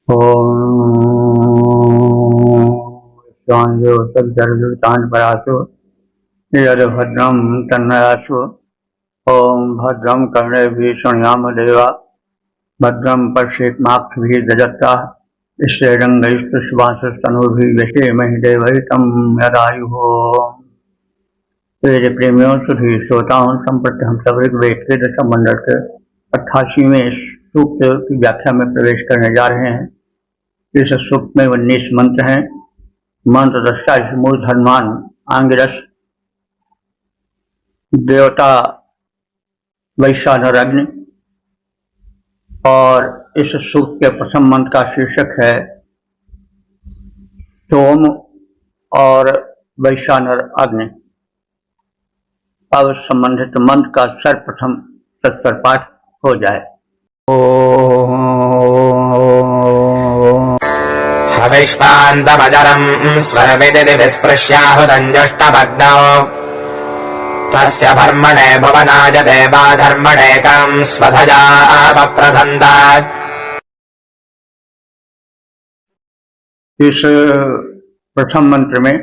ओंतांपरासु यद्भद्रं तन्नयासु। ओं भद्रं कर्णेभिः शृणुयाम देवा भद्रं पश्येन्माक्षभिर्यजत्राः स्थिरैरङ्गैस्तुष्टुवांसस्तनूभिः व्यसेमहि देवहितं यदायुः। वेद प्रेमियों सुधी श्रोताओं संप्रति हम सब ऋग्वेद के दशम मंडल के 88वें सूक्त की व्याख्या में प्रवेश करने जा रहे हैं। इस सूक्त में 19 मंत्र हैं। मंत्र दृष्टा मूर्धन्वान आंगिरस देवता वैश्वानर अग्नि। और इस सूक्त के प्रथम मंत्र का शीर्षक है सोम और वैश्वानर अग्नि। अब संबंधित मंत्र का सर्वप्रथम सत्तर पाठ हो जाए। हविष्पान्तमजरम् स्वरविदिति विस्पृश्याहुतञ्जुष्टभग्नौ तस्य धर्मणे भुवनाय देवा धर्मणे कम् स्वधजा अपप्रथन्तात्। इस प्रथम मंत्र में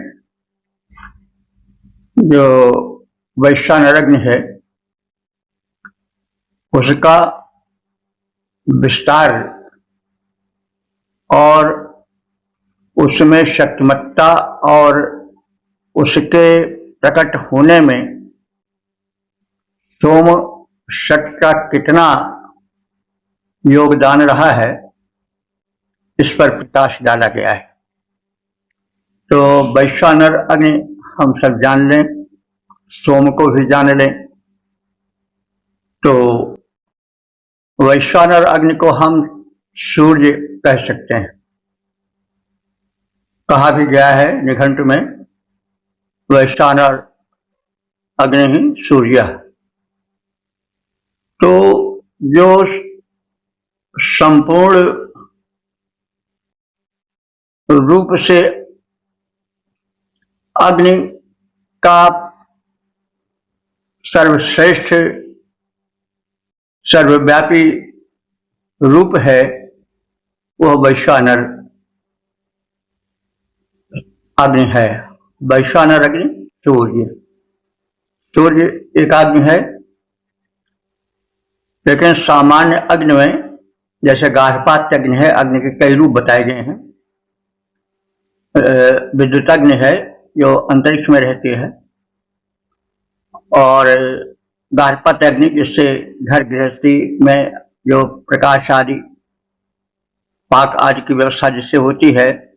जो वैश्वानर अग्नि है उसका विस्तार और उसमें शक्तिमत्ता और उसके प्रकट होने में सोम शक्ति का कितना योगदान रहा है इस पर प्रकाश डाला गया है। तो वैश्वानर अग्नि हम सब जान लें, सोम को भी जान लें। तो वैश्वानर अग्नि को हम सूर्य कह सकते हैं। कहा भी गया है निघंटु में वैश्वानर अग्नि ही सूर्य है। तो जो संपूर्ण रूप से अग्नि का सर्वश्रेष्ठ सर्वव्यापी रूप है वह वैश्वानर अग्नि है। वैश्वानर अग्नि सूर्य एक अग्नि है, लेकिन सामान्य अग्नि में जैसे गार्हपात अग्नि है, अग्नि के कई रूप बताए गए हैं। विद्युत अग्नि है जो अंतरिक्ष में रहती है, और गार्हपत्य अग्नि जिससे घर गृहस्थी में जो प्रकाश आदि पाक आदि की व्यवस्था जिससे होती है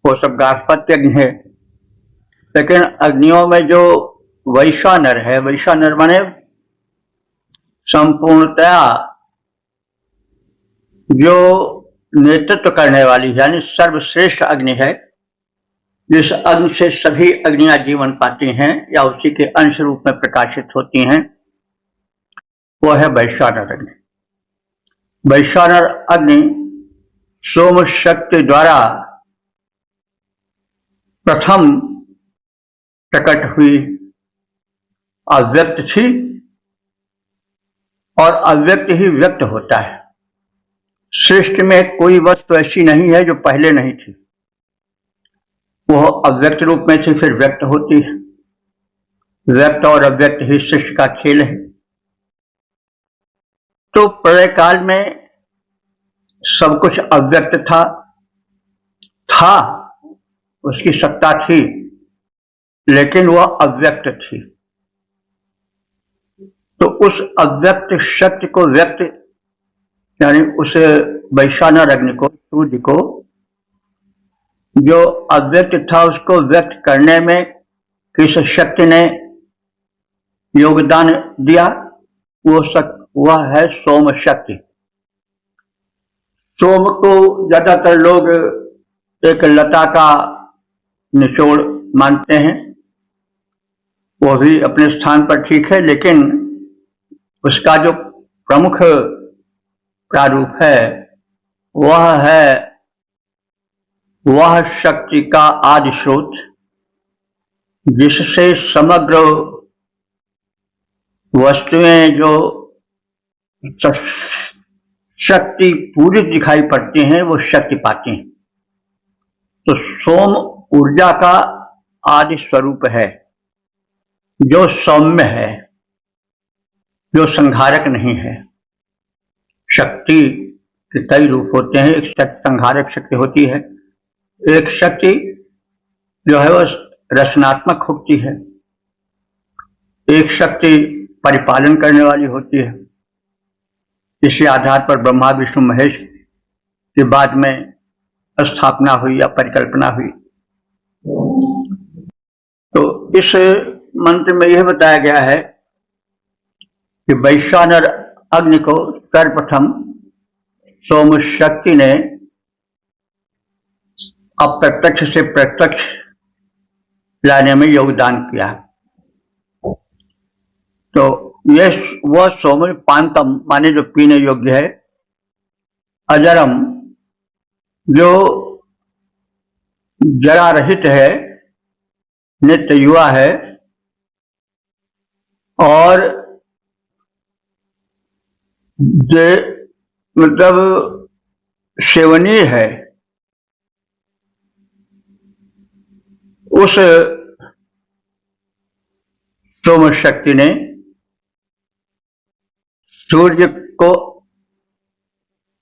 वो सब गार्हपत्य अग्नि है। लेकिन अग्नियों में जो वैश्वानर है, वैश्वानर माने संपूर्णतया जो नेतृत्व करने वाली यानी सर्वश्रेष्ठ अग्नि है, जिस अग्नि से सभी अग्नियां जीवन पाती हैं या उसी के अंश रूप में प्रकाशित होती हैं, वो है वैश्वानर अग्नि। वैश्वानर अग्नि सोम शक्ति द्वारा प्रथम प्रकट हुई अव्यक्त थी, और अव्यक्त ही व्यक्त होता है। सृष्टि में कोई वस्तु ऐसी नहीं है जो पहले नहीं थी, वह अव्यक्त रूप में से फिर व्यक्त होती है। व्यक्त और अव्यक्त ही सृष्टि का खेल है। तो प्रलय काल में सब कुछ अव्यक्त था, उसकी सत्ता थी, लेकिन वह अव्यक्त थी। तो उस अव्यक्त शक्ति को व्यक्त यानी उस वैश्वानर अग्नि को, सूर्य को, जो अव्यक्त था उसको व्यक्त करने में किस शक्ति ने योगदान दिया, वह है सोम शक्ति। सोम को ज्यादातर लोग एक लता का निचोड़ मानते हैं, वो भी अपने स्थान पर ठीक है, लेकिन उसका जो प्रमुख प्रारूप है वह शक्ति का आदि स्रोत, जिससे समग्र वस्तुएं जो शक्ति पूरित दिखाई पड़ते हैं वो शक्ति पाते हैं। तो सोम ऊर्जा का आदि स्वरूप है, जो सौम्य है, जो संहारक नहीं है। शक्ति के कई रूप होते हैं। एक शक्ति संहारक शक्ति होती है, एक शक्ति जो है वो रचनात्मक होती है, एक शक्ति परिपालन करने वाली होती है। इसी आधार पर ब्रह्मा विष्णु महेश के बाद में स्थापना हुई या परिकल्पना हुई। तो इस मंत्र में यह बताया गया है कि वैश्वानर अग्नि को सर्वप्रथम सोम शक्ति ने अप्रत्यक्ष से प्रत्यक्ष लाने में योगदान किया। तो यह वह सोम पांतम माने जो पीने योग्य है, अजरम जो जरा रहित है, नित्य युवा है और जे मतलब सेवनीय है। उस सोम शक्ति ने सूर्य को,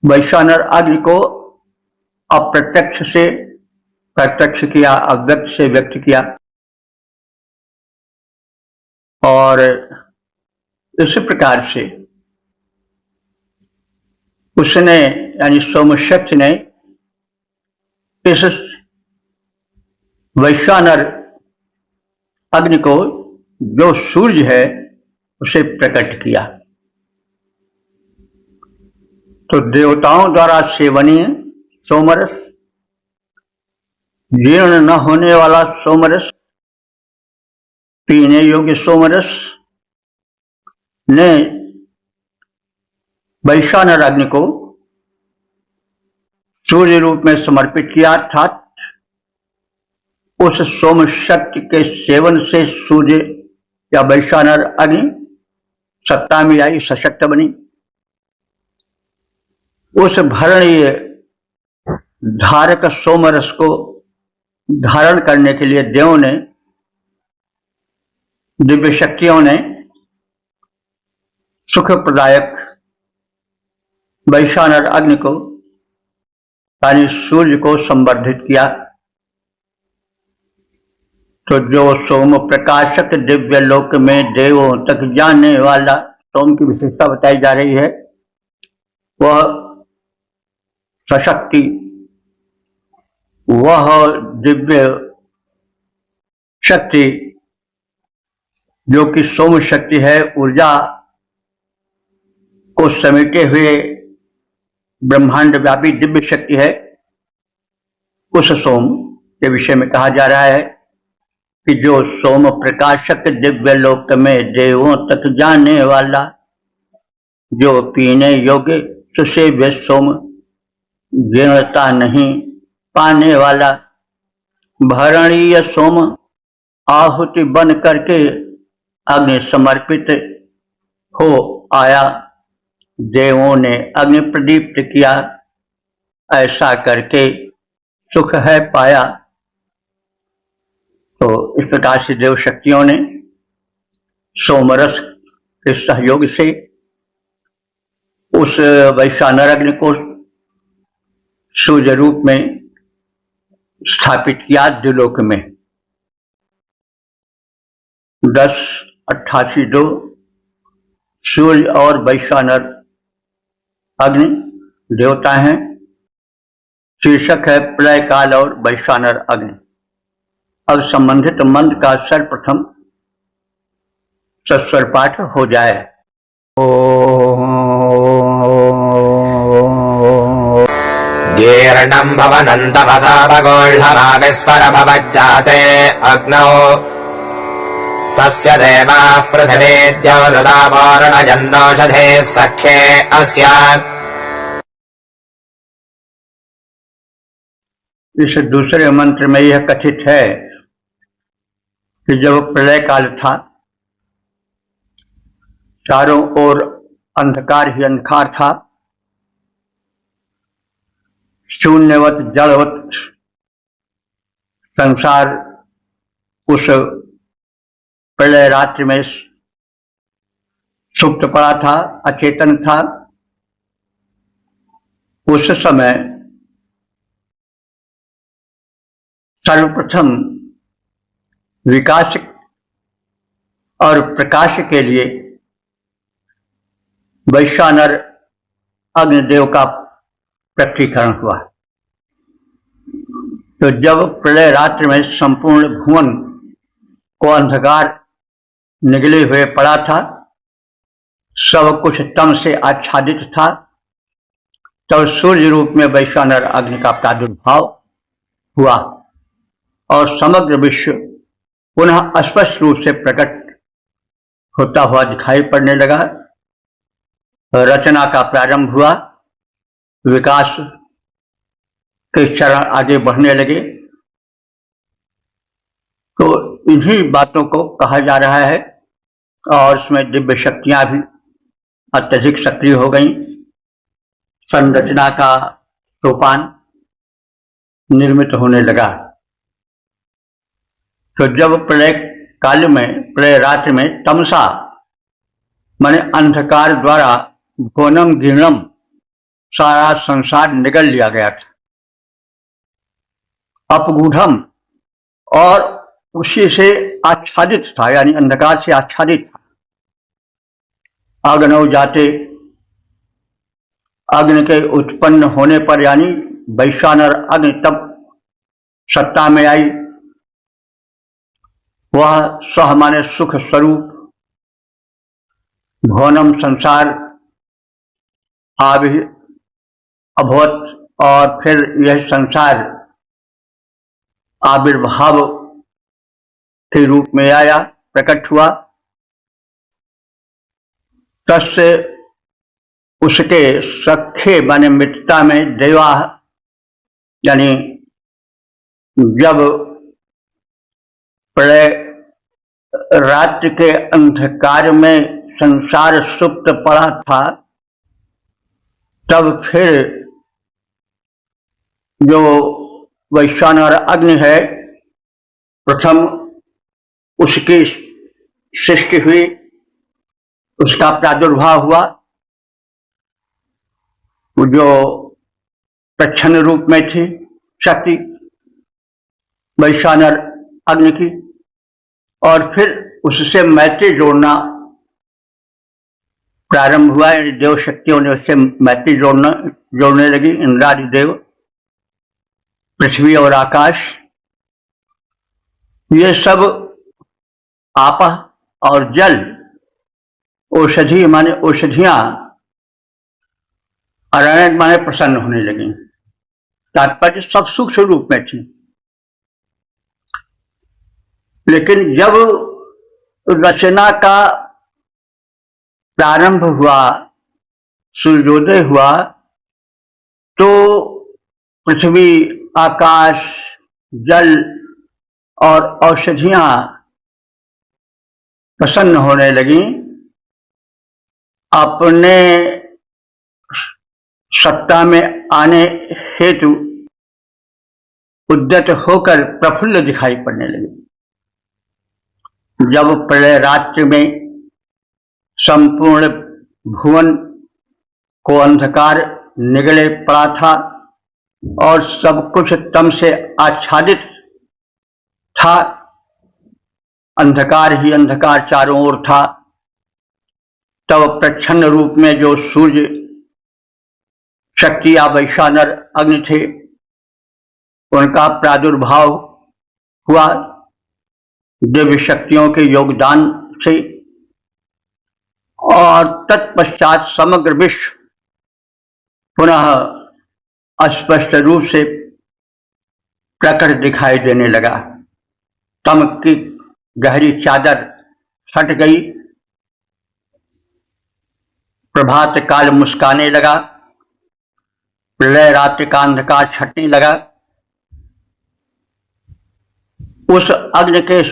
वैश्वानर अग्नि को अप्रत्यक्ष से प्रत्यक्ष किया, अव्यक्त से व्यक्त किया। और इस प्रकार से उसने यानी सोम शक्ति ने इस वैश्वानर अग्नि को, जो सूर्य है, उसे प्रकट किया। तो देवताओं द्वारा सेवनीय सोमरस, जीर्ण न होने वाला सोमरस, पीने योग्य सोमरस ने वैश्वानर अग्नि को सूर्य रूप में समर्पित किया। अर्थात उस सोम शक्ति के सेवन से सूर्य या वैश्वानर अग्नि सत्ता में आई, सशक्त बनी। उस भरणीय धारक सोमरस को धारण करने के लिए देवों ने, दिव्य शक्तियों ने सुख प्रदायक वैश्वानर अग्नि को यानी सूर्य को संवर्धित किया। तो जो सोम प्रकाशक दिव्य लोक में देवों तक जाने वाला सोम की विशेषता बताई जा रही है, वह सशक्ति, वह दिव्य शक्ति जो कि सोम शक्ति है, ऊर्जा को समेटे हुए ब्रह्मांड व्यापी दिव्य शक्ति है। उस सोम के विषय में कहा जा रहा है कि जो सोम प्रकाशक दिव्य लोक में देवों तक जाने वाला, जो पीने योग्य सुसेव्य सोम, जीर्णता नहीं पाने वाला, भरणीय सोम आहुति बन करके अग्नि समर्पित हो आया। देवों ने अग्नि प्रदीप्त किया, ऐसा करके सुख है पाया। तो इस प्रकार से देव शक्तियों ने सोमरस के सहयोग से उस वैश्वानर अग्नि को सूर्य रूप में स्थापित किया द्युलोक में। 1088 सूर्य और वैश्वानर अग्नि देवता हैं। शीर्षक है प्रलय काल और वैश्वानर अग्नि। अब संबंधित मंत्र का सर्वप्रथम सस्वर पाठ हो जाए। जीर्णम् भवनन्तपसापगोढमाविस्पर भवज्जाते अग्नौ तस्य देवाः पृथिवीद्यो रुदावोर्णयन्नौषधे सख्ये अस्य। इस दूसरे मंत्र में यह कथित है कि जब प्रलय काल था, चारों ओर अंधकार ही अंधकार था, शून्यवत जड़वत संसार उस प्रलय रात्रि में सुप्त पड़ा था, अचेतन था। उस समय सर्वप्रथम विकास और प्रकाश के लिए वैश्वानर अग्निदेव का प्रकटीकरण हुआ। तो जब प्रलय रात्रि में संपूर्ण भुवन को अंधकार निगले हुए पड़ा था, सब कुछ तम से आच्छादित था, तब सूर्य रूप में वैश्वानर अग्नि का प्रादुर्भाव हुआ और समग्र विश्व पुनः स्पष्ट रूप से प्रकट होता हुआ दिखाई पड़ने लगा। रचना का प्रारंभ हुआ, विकास के चरण आगे बढ़ने लगे। तो इन्हीं बातों को कहा जा रहा है और इसमें दिव्य शक्तियां भी अत्यधिक सक्रिय हो गई। संरचना का सोपान निर्मित होने लगा। तो जब प्रलय काल में, प्रलय रात्रि में तमसा माने अंधकार द्वारा भुवनम गिरणम सारा संसार निगल लिया गया था, अपगूढ़म और उसी से आच्छादित था, यानी अंधकार से आच्छादित था। अग्नौ जाते, अग्नि के उत्पन्न होने पर यानी वैश्वानर अग्नि तब सत्ता में आई। वह स्व माने सुख स्वरूप भुवनम संसार अभवत और फिर यह संसार आविर्भाव के रूप में आया, प्रकट हुआ। तस्य उसके सख्य माने मित्रता में देवा, यानी जब प्रलय रात्रि के अंधकार में संसार सुप्त पड़ा था, तब फिर जो वैश्वानर अग्नि है, प्रथम उसकी सृष्टि हुई, उसका प्रादुर्भाव हुआ, जो प्रच्छन्न रूप में थी शक्ति वैश्वानर अग्नि की, और फिर उससे मैत्री जोड़ना प्रारंभ हुआ। देव शक्तियों ने उससे मैत्री जोड़ने लगी। इंद्रादि देव, पृथ्वी और आकाश, ये सब आपः और जल, औषधि माने औषधियां, अरण्य माने प्रसन्न होने लगी। तात्पर्य सब सूक्ष्म रूप में थी। लेकिन जब रचना का प्रारंभ हुआ, सूर्योदय हुआ, तो पृथ्वी, आकाश, जल और औषधियां प्रसन्न होने लगी। अपने सत्ता में आने हेतु उद्यत होकर प्रफुल्ल दिखाई पड़ने लगे। जब प्रलय रात्रि में संपूर्ण भुवन को अंधकार निगले पड़ा था और सब कुछ तम से आच्छादित था, अंधकार ही अंधकार चारों ओर था, तब प्रच्छन्न रूप में जो सूर्य शक्ति या वैश्वानर अग्नि थे, उनका प्रादुर्भाव हुआ दिव्य शक्तियों के योगदान से, और तत्पश्चात समग्र विश्व पुनः स्पष्ट रूप से प्रकट दिखाई देने लगा। तम की गहरी चादर हट गई, प्रभात काल मुस्काने लगा, प्रलय रात्रि का अंधकार छटने लगा। उस अग्नि के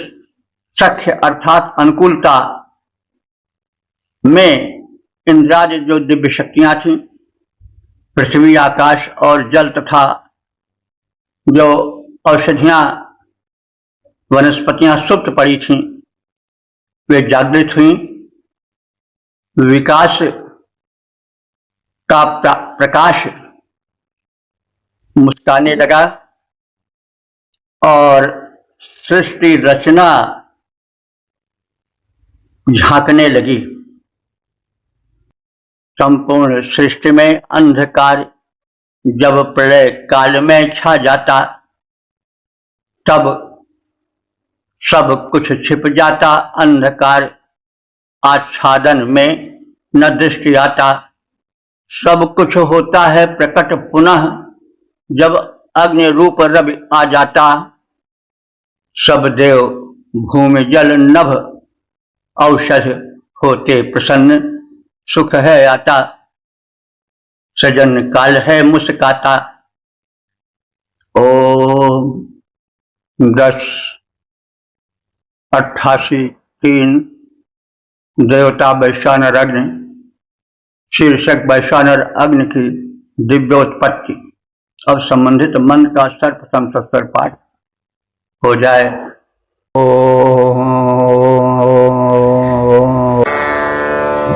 सख्य अर्थात अनुकूलता में इंद्रादि जो दिव्य शक्तियां थीं, पृथ्वी, आकाश और जल तथा जो औषधियां, वनस्पतियां सुप्त पड़ी थीं, वे जागृत हुई। विकास का प्रकाश मुस्काने लगा और सृष्टि रचना झांकने लगी। संपूर्ण सृष्टि में अंधकार जब प्रलय काल में छा जाता, तब सब कुछ छिप जाता। अंधकार आच्छादन में न दृष्टि आता। सब कुछ होता है प्रकट पुनः जब अग्नि रूप रवि आ जाता। सब देव भूमि जल नभ औषध होते प्रसन्न। सुख है आता, सजन काल है मुस्काता। ओम 10:88-3 देवता वैश्वानर अग्नि, शीर्षक वैश्वानर अग्नि की दिव्योत्पत्ति। अब संबंधित मंत्र का सर्वप्रथम सत्तर पाठ हो जाए।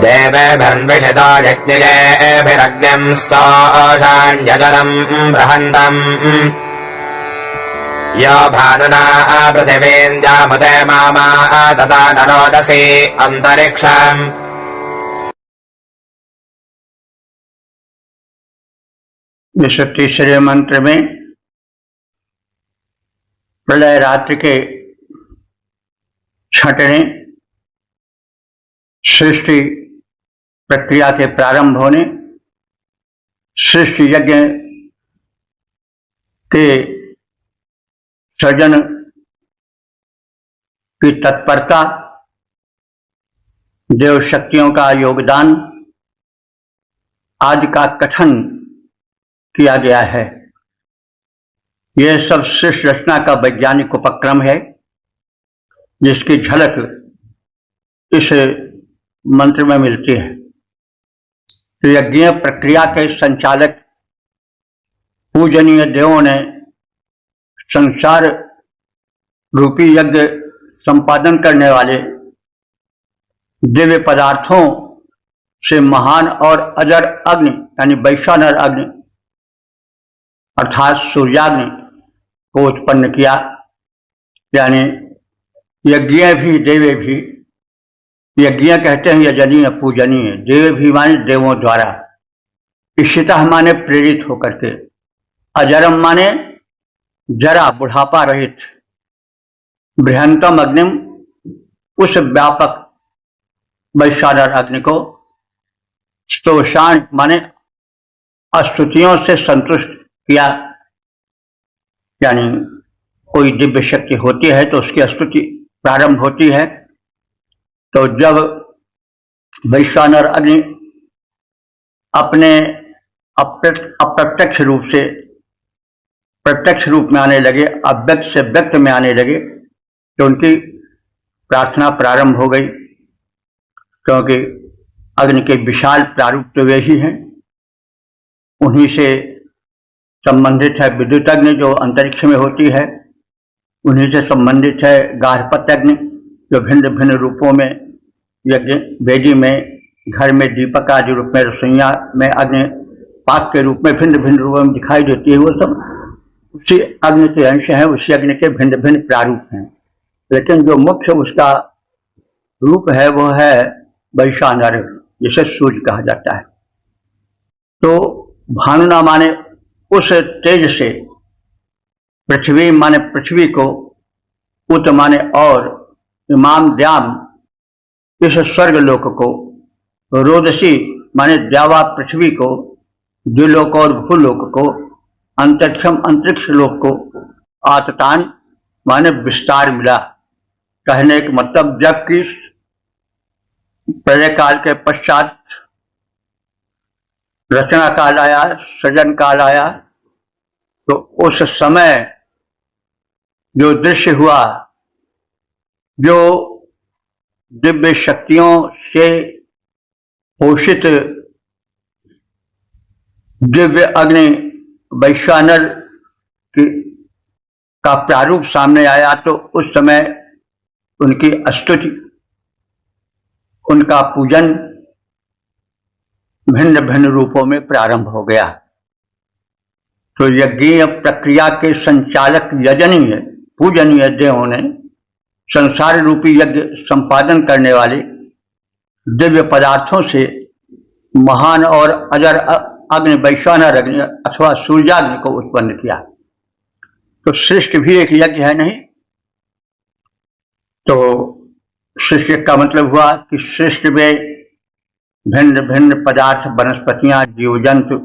देवेभिर्विषतो यज्ञेभिरग्निं स्तोषाण्यजरं बृहन्तम् यो भानुना पृथिवीं जामुते मामा तथा नरोदसी अन्तरिक्षम्। इस तीसरे मंत्र में प्रलय रात्रि के छंटने, सृष्टि प्रक्रिया के प्रारंभ होने, सृष्टि यज्ञ के सृजन की तत्परता, देव शक्तियों का योगदान आदि का कथन किया गया है। यह सब सृष्टि रचना का वैज्ञानिक उपक्रम है, जिसकी झलक इस मंत्र में मिलती है। यज्ञ प्रक्रिया के संचालक पूजनीय देवों ने संसार रूपी यज्ञ संपादन करने वाले दिव्य पदार्थों से महान और अजर अग्नि यानी वैश्वानर अग्नि अर्थात सूर्याग्नि को उत्पन्न किया। यानी यज्ञ भी देवे भी, यज्ञ कहते हैं यजनीय पूजनीय, देव भी माने देवों द्वारा, इशितः माने प्रेरित होकर के, अजरम माने जरा बुढ़ापा रहित, बृहंतम अग्निम उस व्यापक वैश्वानर अग्नि को, स्तोषाण माने स्तुतियों से संतुष्ट किया। यानी कोई दिव्य शक्ति होती है तो उसकी स्तुति प्रारंभ होती है। तो जब वैश्वानर अग्नि अपने अप्रत्यक्ष रूप से प्रत्यक्ष रूप में आने लगे, अव्यक्त से व्यक्त में आने लगे, तो उनकी प्रार्थना प्रारंभ हो गई। क्योंकि अग्नि के विशाल प्रारूप तो वे ही हैं, उन्हीं से संबंधित है विद्युत अग्नि जो अंतरिक्ष में होती है, उन्हीं से संबंधित है गार्हपत्य अग्नि जो भिन्न भिन्न रूपों में यज्ञ वेदी में, घर में दीपक आदि रूप में, रसोइया में अग्नि पाक के रूप में भिन्न भिन्न रूपों में दिखाई देती है। वो सब उसी अग्नि के अंश हैं, उसी अग्नि के भिन्न भिन्न प्रारूप हैं। लेकिन जो मुख्य उसका रूप है वो है वैश्वानर, जिसे सूर्य कहा जाता है। तो भानुना माने उस तेज से, पृथ्वी माने पृथ्वी को, उत माने और, इमाम द्याम इस स्वर्ग लोक को, रोदसी माने द्यावा पृथ्वी को, द्विलोक और भूलोक को, अंतरिक्षम अंतरिक्ष लोक को, आततान माने विस्तार मिला। कहने का मतलब जब कि प्रलय काल के पश्चात रचना काल आया, सृजन काल आया, तो उस समय जो दृश्य हुआ, जो दिव्य शक्तियों से पोषित दिव्य अग्नि वैश्वानर का प्रारूप सामने आया तो उस समय उनकी स्तुति, उनका पूजन भिन्न भिन्न रूपों में प्रारंभ हो गया। तो यज्ञीय प्रक्रिया के संचालक यजनीय पूजनीय देवों ने संसार रूपी यज्ञ संपादन करने वाले दिव्य पदार्थों से महान और अजर अग्नि वैश्वानर अग्नि अथवा सूर्याग्नि को उत्पन्न किया। तो सृष्टि भी एक यज्ञ है नहीं? तो सृष्टि का मतलब हुआ कि सृष्टि में भिन्न भिन्न पदार्थ, वनस्पतियां, जीव जंतु,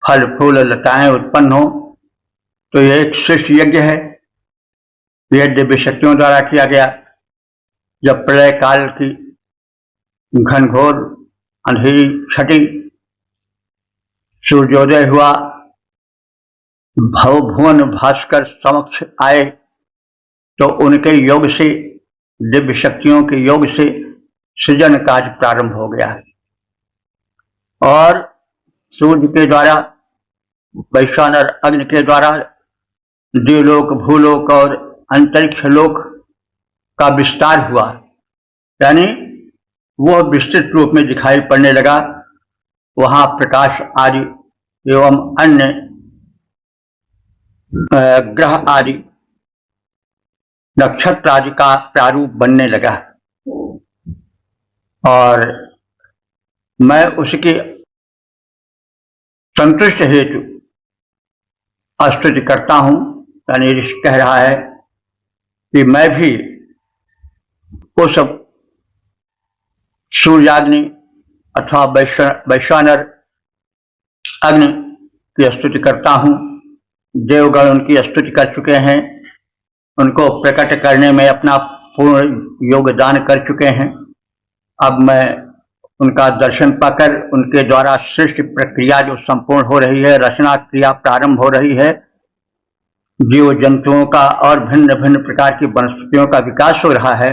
फल फूल लताएं उत्पन्न हो, तो यह एक सृष्टि यज्ञ है। यह दिव्य शक्तियों द्वारा किया गया। जब प्रलय काल की घनघोर अंधेरी छटी, सूर्योदय हुआ, भव भुवन भास्कर समक्ष आए, तो उनके योग से, दिव्य शक्तियों के योग से सृजन कार्य प्रारंभ हो गया। और सूर्य के द्वारा, वैश्वानर अग्नि के द्वारा द्युलोक, भूलोक और अंतरिक्ष लोक का विस्तार हुआ, यानी वह विस्तृत रूप में दिखाई पड़ने लगा। वहां प्रकाश आदि एवं अन्य ग्रह आदि, नक्षत्र आदि का प्रारूप बनने लगा। और मैं उसकी संतुष्ट हेतु स्तुति करता हूं, यानी ऋषि कह रहा है कि मैं भी उस सूर्याग्नि अथवा वैश्वानर अग्नि की स्तुति करता हूं। देवगण उनकी स्तुति कर चुके हैं, उनको प्रकट करने में अपना पूर्ण योगदान कर चुके हैं। अब मैं उनका दर्शन पाकर उनके द्वारा सृष्टि प्रक्रिया जो संपूर्ण हो रही है, रचना क्रिया प्रारंभ हो रही है, जीव जंतुओं का और भिन्न भिन्न प्रकार की वनस्पतियों का विकास हो रहा है,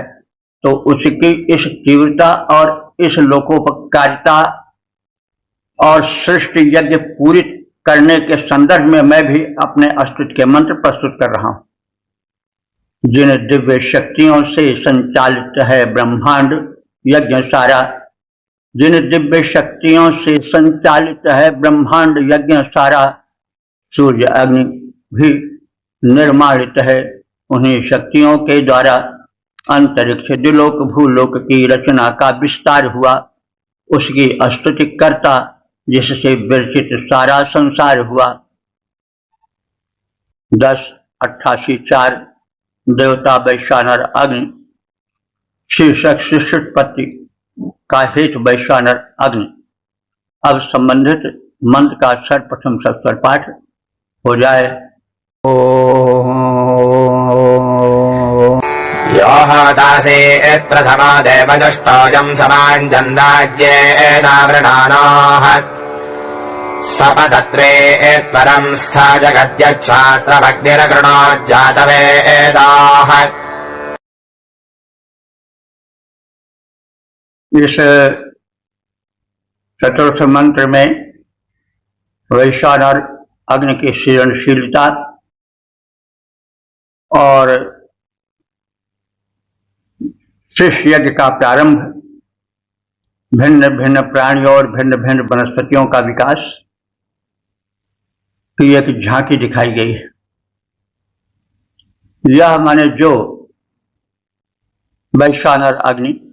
तो उसकी इस तीव्रता और इस लोकोपकारिता और सृष्टि यज्ञ पूरी करने के संदर्भ में मैं भी अपने स्तुति के मंत्र प्रस्तुत कर रहा हूं। जिन दिव्य शक्तियों से संचालित है ब्रह्मांड यज्ञ सारा, जिन दिव्य शक्तियों से संचालित है ब्रह्मांड यज्ञ सारा, सूर्य अग्नि भी निर्माणित है। उन्हीं शक्तियों के द्वारा अंतरिक्ष, द्युलोक, भूलोक की रचना का विस्तार हुआ। उसकी स्तुति करता जिससे विरचित सारा संसार हुआ। 10:88:4 देवता वैश्वानर अग्नि, शीर्षक सृष्टिपत्ति का हेतु वैश्वानर अग्नि। अब संबंधित मंत्र का सर्वप्रथम सस्वर पाठ हो जाए। यो होतासीत् प्रथमो देवजुष्टोऽयम् समाञ्जन् राज्येनावृणानोः सपदत्रेत्परम् स्था जगद्यच्छात्रभक्तिरकृणोज्जातवेदाः। इस चतुर्थ मंत्र में वैश्वानर अग्नि की सृजनशीलता और सृष्टि यज्ञ का प्रारंभ, भिन्न भिन्न प्राणियों और भिन्न भिन्न वनस्पतियों का विकास की एक झांकी दिखाई गई है। यह माने जो वैश्वानर अग्नि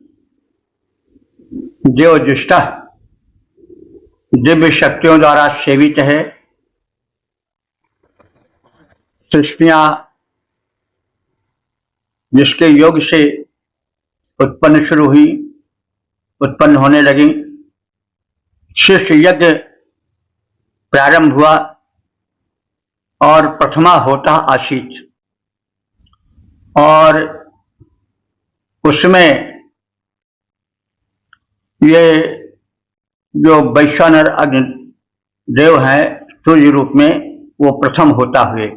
देवजुष्टा दिव्य शक्तियों द्वारा सेवित है, सृष्टियां जिसके योग से उत्पन्न शुरू हुई, उत्पन्न होने लगी, सृष्टि यज्ञ प्रारंभ हुआ और प्रथमा होता आसीत, और उसमें ये जो वैश्वानर अग्नि देव हैं सूर्य रूप में, वो प्रथम होता हुए,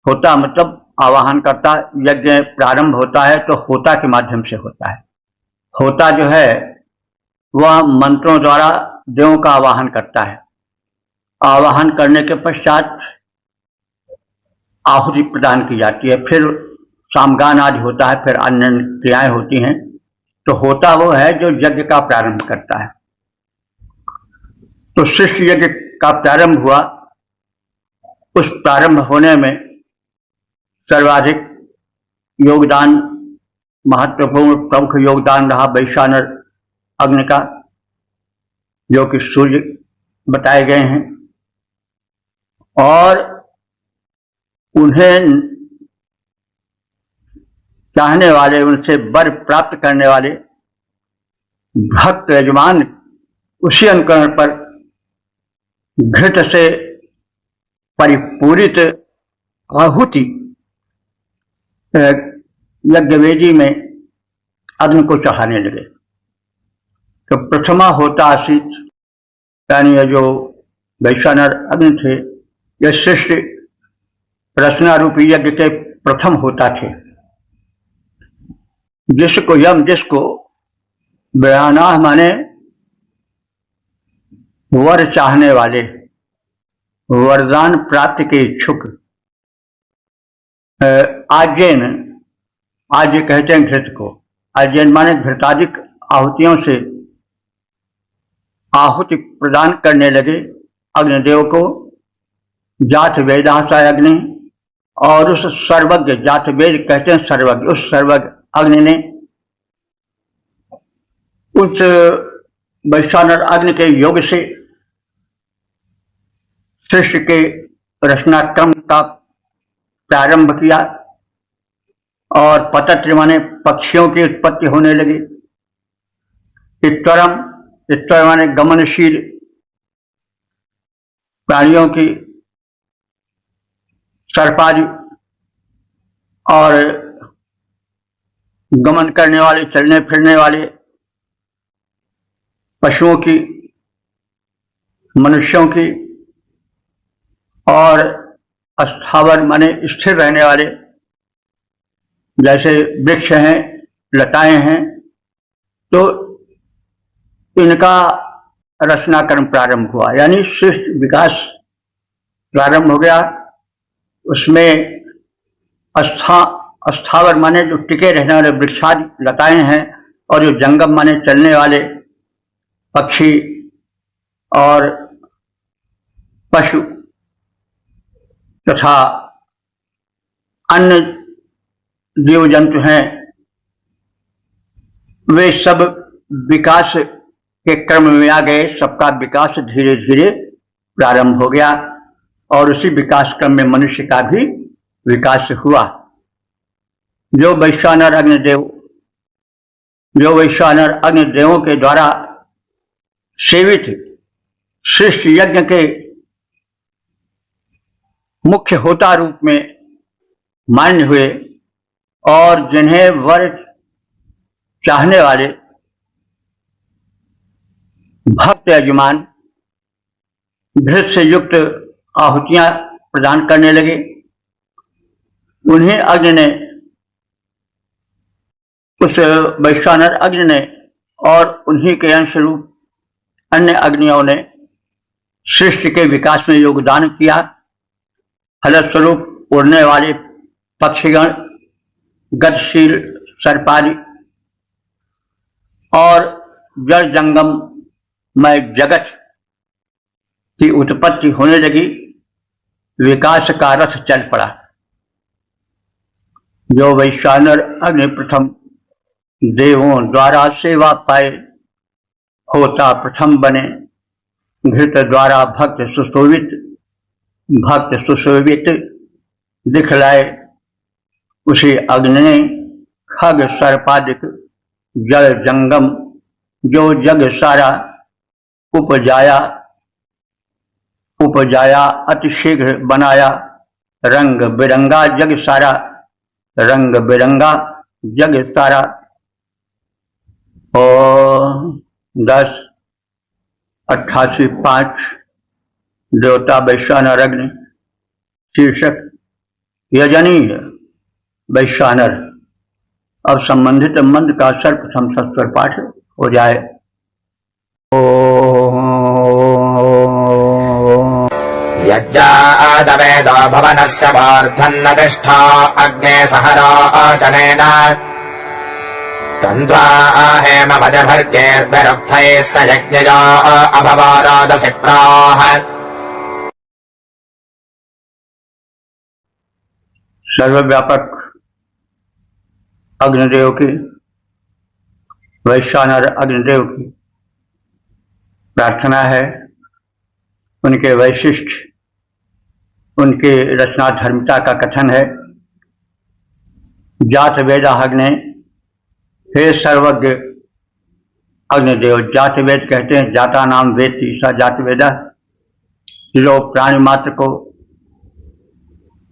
होता मतलब आवाहन करता, यज्ञ प्रारंभ होता है तो होता के माध्यम से होता है। होता जो है वह मंत्रों द्वारा देवों का आवाहन करता है, आवाहन करने के पश्चात आहुति प्रदान की जाती है, फिर सामगान आदि होता है, फिर अन्य क्रियाएं होती हैं। तो होता वो है जो यज्ञ का प्रारंभ करता है। तो शिष्य यज्ञ का प्रारंभ हुआ। उस प्रारंभ होने में सर्वाधिक योगदान, महत्वपूर्ण प्रमुख योगदान रहा वैश्वानर अग्नि का, जो कि सूर्य बताए गए हैं। और उन्हें चाहने वाले, उनसे वर प्राप्त करने वाले भक्त यजमान उसी अनुकरण पर घृत से परिपूरित आहुति यज्ञवेदी में अग्नि को चढ़ाने लगे। तो प्रथमा होता आसित, यानी ये जो वैश्वानर अग्नि थे, ये शिष्य रचनारूपी यज्ञ के प्रथम होता थे, जिसको बयानाह माने वर चाहने वाले, वरदान प्राप्ति के इच्छुक। आज्यन, आज्य कहते हैं घृत को। आज्यन माने घृतादिक आहुतियों से आहुति प्रदान करने लगे अग्निदेव को। जात वेदासाय अग्नि, और उस सर्वज्ञ, जात वेद कहते हैं सर्वज्ञ, उस सर्वज्ञ अग्नि ने उस वैश्वानर अग्नि के योग से सृष्टि के रचनाक्रम का प्रारंभ किया। और पतत्र माने पक्षियों की उत्पत्ति होने लगी। ईश्वरम, ईश्वर माने गमनशील प्राणियों की, सर्पादि और गमन करने वाले, चलने फिरने वाले पशुओं की, मनुष्यों की, और स्थावर माने स्थिर रहने वाले, जैसे वृक्ष हैं, लताएं हैं। तो इनका रचनाक्रम प्रारंभ हुआ, यानी सृष्टि विकास प्रारंभ हो गया। उसमें स्थावर माने जो टिके रहने वाले वृक्षादि लताएं हैं, और जो जंगम माने चलने वाले पक्षी और पशु तथा अन्य जीव जंतु हैं, वे सब विकास के क्रम में आ गए। सबका विकास धीरे धीरे प्रारंभ हो गया, और उसी विकास क्रम में मनुष्य का भी विकास हुआ। जो वैश्वानर अग्निदेवों के द्वारा सेवित श्रेष्ठ यज्ञ के मुख्य होता रूप में मान्य हुए, और जिन्हें वर चाहने वाले भक्त यजमान घृत से युक्त आहुतियां प्रदान करने लगे, उन्हें अग्नि ने, उस वैश्वानर अग्नि ने और उन्हीं के अंश रूप अन्य अग्नियों ने सृष्टि के विकास में योगदान किया। फलस्वरूप उड़ने वाले पक्षीगण, गतिशील सर्पादि और जल जंगम में जगत की उत्पत्ति होने लगी। विकास का रथ चल पड़ा। जो वैश्वानर अग्नि प्रथम देवों द्वारा सेवा पाए, होता प्रथम बने, घृत द्वारा भक्त सुशोभित दिखलाए। उसी अग्नि ने खग सर्पादिक जल जंगम जो जग सारा उपजाया अतिशीघ्र बनाया। रंग बिरंगा जग सारा, रंग बिरंगा जग सारा। और 10:88:5 देवता वैश्वानर अग्नि। शीर्षक यजनीय वैश्वानर। अब संबंधित मंत्र का सर्वप्रथम सस्वर पाठ हो जाए। ओम यज्जातवेदो भवनस्य मूर्धन्न तिष्ठा अग्ने सहरोचनेन तन्त्वा हेमभजभर्गेर्भिरुक्थैः स यज्ञयो अभवारोदसि प्राह। सर्वव्यापक अग्निदेव की, वैश्वानर अग्निदेव की प्रार्थना है। उनके वैशिष्ट, उनके रचना धर्मिता का कथन है। जात वेद अग्ने, हे सर्वज्ञ अग्निदेव। जात वेद कहते हैं जाता नाम वेत्ति स जात वेद, जो प्राणी मात्र को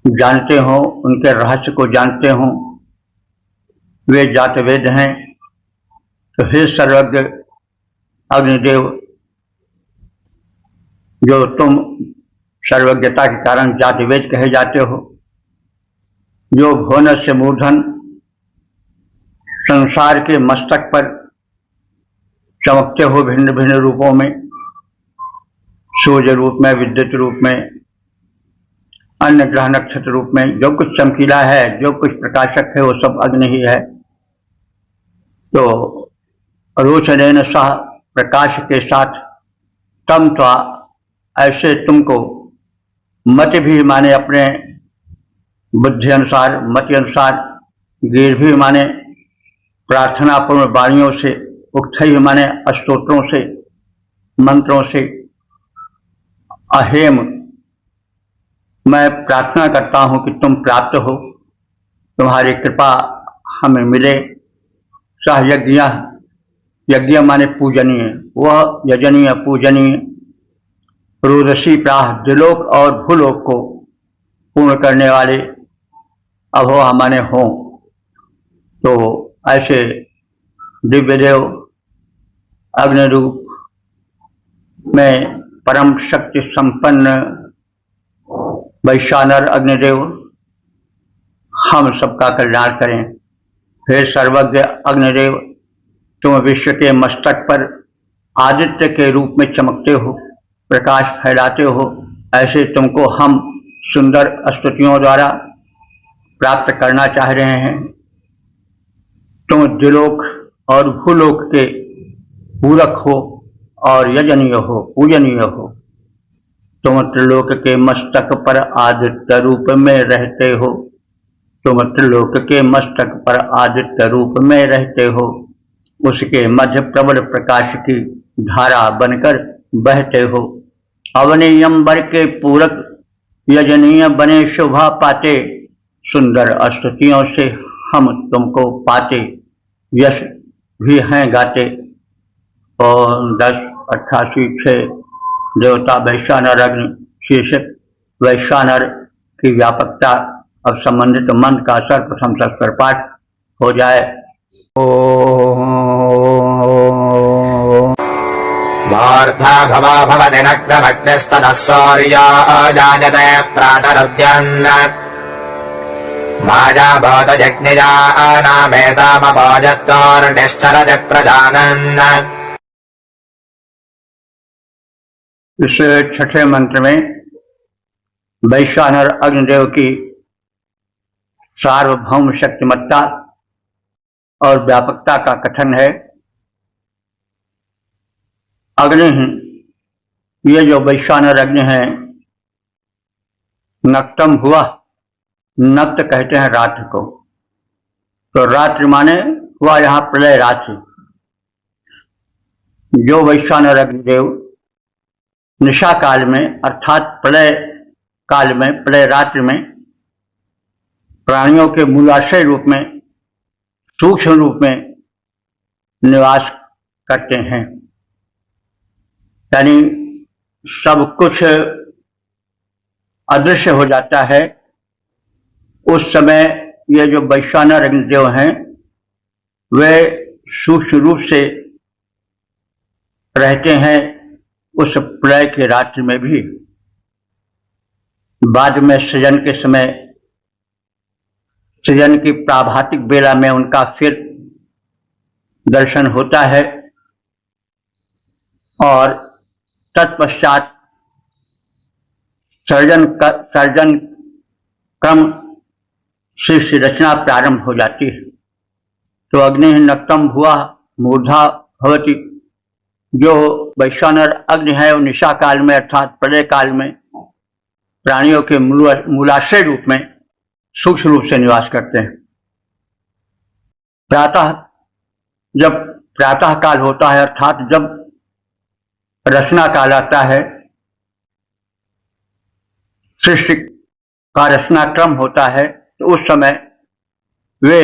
जानते हो, उनके रहस्य को जानते हो, वे जात वेद हैं। तो हे सर्वज्ञ अग्निदेव, जो तुम सर्वज्ञता के कारण जात वेद कहे जाते हो, जो भुवन से मूर्धन संसार के मस्तक पर चमकते हो भिन्न भिन्न रूपों में, सूर्य रूप में, विद्युत रूप में, अन्य ग्रह नक्षत्र रूप में, जो कुछ चमकीला है, जो कुछ प्रकाशक है, वो सब अग्नि ही है। तो रोशनेन सह, प्रकाश के साथ, तम तो ऐसे तुमको, मति भी माने अपने बुद्धि अनुसार, मति अनुसार, गीर भी माने प्रार्थनापूर्ण वाणियों से, उक्त ही माने स्तोत्रों से, मंत्रों से, अहेम मैं प्रार्थना करता हूं कि तुम प्राप्त हो, तुम्हारी कृपा हमें मिले। सह यज्ञ, यज्ञ माने पूजनीय, वह यजनीय पूजनीय, रोदसी प्राह, द्विलोक और भूलोक को पूर्ण करने वाले अभोह माने हो। तो ऐसे दिव्य देव अग्नि रूप में परम शक्ति संपन्न वैश्वानर अग्निदेव हम सबका कल्याण करें। हे सर्वज्ञ अग्निदेव, तुम विश्व के मस्तक पर आदित्य के रूप में चमकते हो, प्रकाश फैलाते हो। ऐसे तुमको हम सुंदर स्तुतियों द्वारा प्राप्त करना चाह रहे हैं। तुम द्विलोक और भूलोक के पूरक हो और यजनीय हो, पूजनीय हो। तुम त्रिलोक के मस्तक पर आदित्य रूप में रहते हो, तुम त्रिलोक के मस्तक पर आदित्य रूप में रहते हो। उसके मध्य प्रबल प्रकाश की धारा बनकर बहते हो। अवनीयंबर के पूरक यजनीय बने शोभा पाते, सुंदर स्तुतियों से हम तुमको पाते, यश भी हैं गाते। और 10:88 देवता वैश्वानर अग्नि शीर्षक वैश्वानर की व्यापकता और संबंधित मंत्र का सर्वप्रथम संस्कार पाठ हो जाए। मूर्धा भवा भवति नग्नभग्नस्ततः सूर्यो जायते प्रातरुद्यन् मायाभूतजज्ञजानामेतामभोजत्तोर्निश्चरति प्रजानन्। इस छठे मंत्र में वैश्वानर अग्निदेव की सार्वभौम शक्तिमत्ता और व्यापकता का कथन है। अग्नि, ये जो वैश्वानर अग्नि है, नक्तम हुआ, नक्त कहते हैं रात्रि को, तो रात्रि माने हुआ यहाँ प्रलय रात्रि। जो वैश्वानर अग्निदेव निशा काल में अर्थात प्रलय काल में, प्रलय रात्रि में प्राणियों के मूलाश्रय रूप में, सूक्ष्म रूप में निवास करते हैं, यानी सब कुछ अदृश्य हो जाता है। उस समय ये जो वैश्वानर अग्निदेव हैं, वे सूक्ष्म रूप से रहते हैं उस प्रलय की रात्रि में भी। बाद में सृजन के समय, सृजन की प्राभातिक बेला में उनका फिर दर्शन होता है और तत्पश्चात सर्जन क्रम सृष्टि रचना प्रारंभ हो जाती है। तो अग्नि नक्तम भुआ मूर्धा भवती, जो वैश्वानर अग्नि है वो निशा काल में अर्थात प्रलय काल में प्राणियों के मूलाश्रय रूप में सूक्ष्म रूप से निवास करते हैं। जब प्रातः काल होता है अर्थात जब रचना काल आता है, सृष्टि का रचना क्रम होता है, तो उस समय वे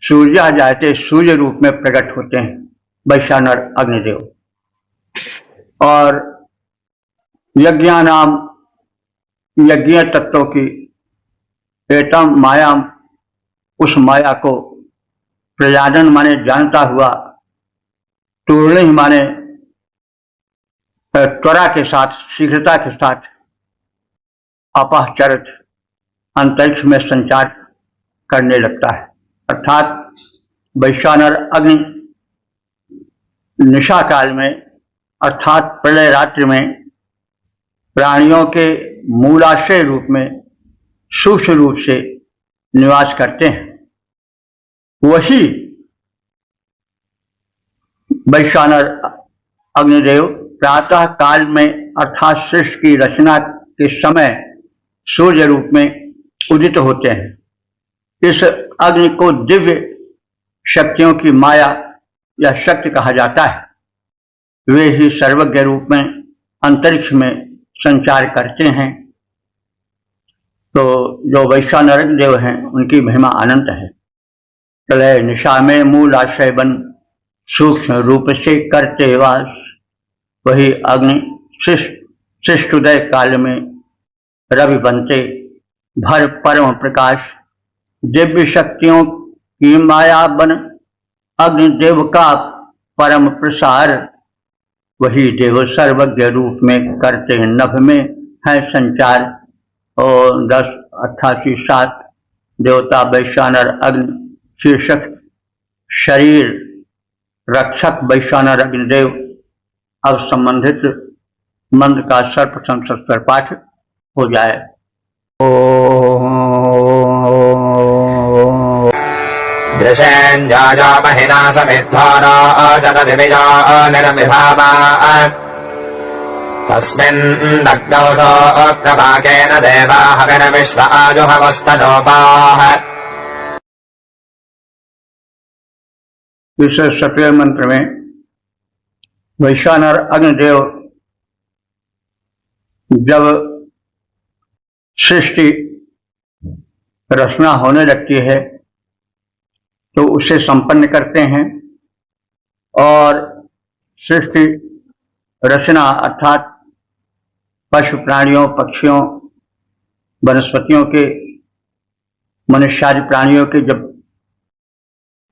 सूर्य जाते सूर्य रूप में प्रकट होते हैं वैश्वानर अग्निदेव। और यज्ञानाम यज्ञ तत्वों की एतम मायाम, उस माया को प्रजानन माने जानता हुआ, तोड़ने माने त्वरा के साथ शीघ्रता के साथ अपहचरित अंतरिक्ष में संचार करने लगता है। अर्थात वैश्वानर अग्नि निशा काल में अर्थात प्रलय रात्रि में प्राणियों के मूलाश्रय रूप में सूक्ष्म रूप से निवास करते हैं। वही वैश्वानर अग्निदेव प्रातः काल में अर्थात सृष्टि की रचना के समय सूर्य रूप में उदित होते हैं। इस अग्नि को दिव्य शक्तियों की माया या शक्ति कहा जाता है। वे ही सर्वज्ञ रूप में अंतरिक्ष में संचार करते हैं। तो जो वैश्वानर देव हैं उनकी महिमा अनंत है। प्रलय निशा में मूल आश्रय बन सूक्ष्म रूप से करते वास, वही अग्नि शिष्टोदय काल में रवि बनते भर परम प्रकाश, दिव्य शक्तियों की माया बन अग्निदेव का परम प्रसार, वही देव सर्वज्ञ रूप में करते नभ में है संचार। और 1088 देवता वैश्वानर अग्नि शीर्षक शरीर रक्षक वैश्वानर अग्निदेव। अब संबंधित मंत्र का सर्वप्रथम संस्कार पाठ हो जाए। दृशेन्द्राजा महिना समिद्धारा जगद्विजा निर्विभावा तस्मिन् दग्धौ प्रभाकेन देवा हविर्विश्व आजुहवस्तनोपाः। इस सक्रिय मंत्र में वैश्वानर अग्निदेव जब सृष्टि रचना होने लगती है तो उसे संपन्न करते हैं। और सृष्टि रचना अर्थात पशु प्राणियों, पक्षियों, वनस्पतियों के, मनुष्यादि प्राणियों के जब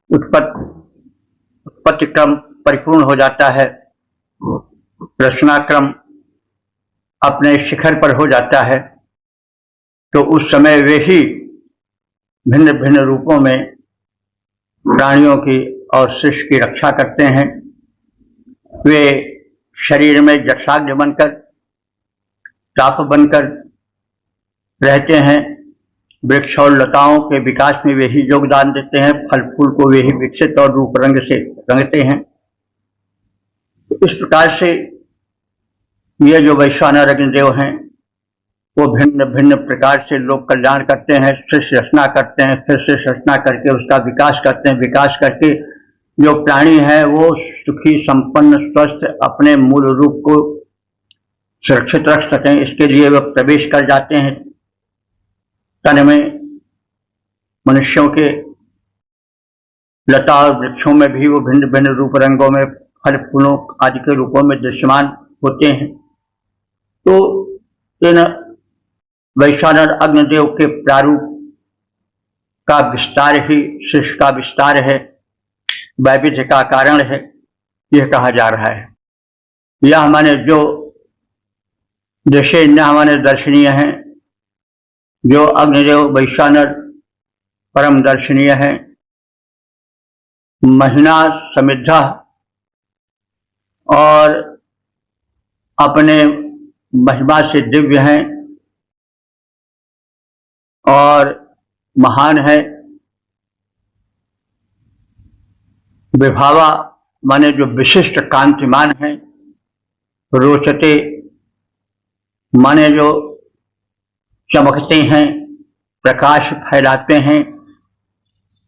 उत्पत्ति क्रम परिपूर्ण हो जाता है, रचना क्रम अपने शिखर पर हो जाता है, तो उस समय वे ही भिन्न भिन्न रूपों में प्राणियों की और सृष्टि की रक्षा करते हैं। वे शरीर में जठराग्नि बनकर, ताप बनकर रहते हैं। वृक्ष और लताओं के विकास में वे ही योगदान देते हैं। फल फूल को वे ही विकसित और रूप रंग से रंगते हैं। इस प्रकार से ये जो वैश्वानर अग्निदेव हैं वो भिन्न भिन्न प्रकार से लोक कल्याण करते हैं, सृष्टि रचना करते हैं, फिर सृष्टि रचना करके उसका विकास करते हैं। विकास करके जो प्राणी है वो सुखी, संपन्न, स्वस्थ अपने मूल रूप को सुरक्षित रख सकें, इसके लिए वह प्रवेश कर जाते हैं तन में। मनुष्यों के लता और वृक्षों में भी वो भिन्न भिन्न रूप रंगों में फल फूलों आदि के रूपों में दृश्यमान होते हैं। तो इन वैश्वानर अग्निदेव के प्रारूप का विस्तार ही सृष्टि का विस्तार है, वैविध्य का कारण है, यह कहा जा रहा है। यह माने जो दृश्य माने दर्शनीय हैं, जो अग्निदेव वैश्वानर परम दर्शनीय है। महिना समिद्धा, और अपने महिमा से दिव्य हैं और महान है। विभावा माने जो विशिष्ट कांतिमान है। रोचते माने जो चमकते हैं, प्रकाश फैलाते हैं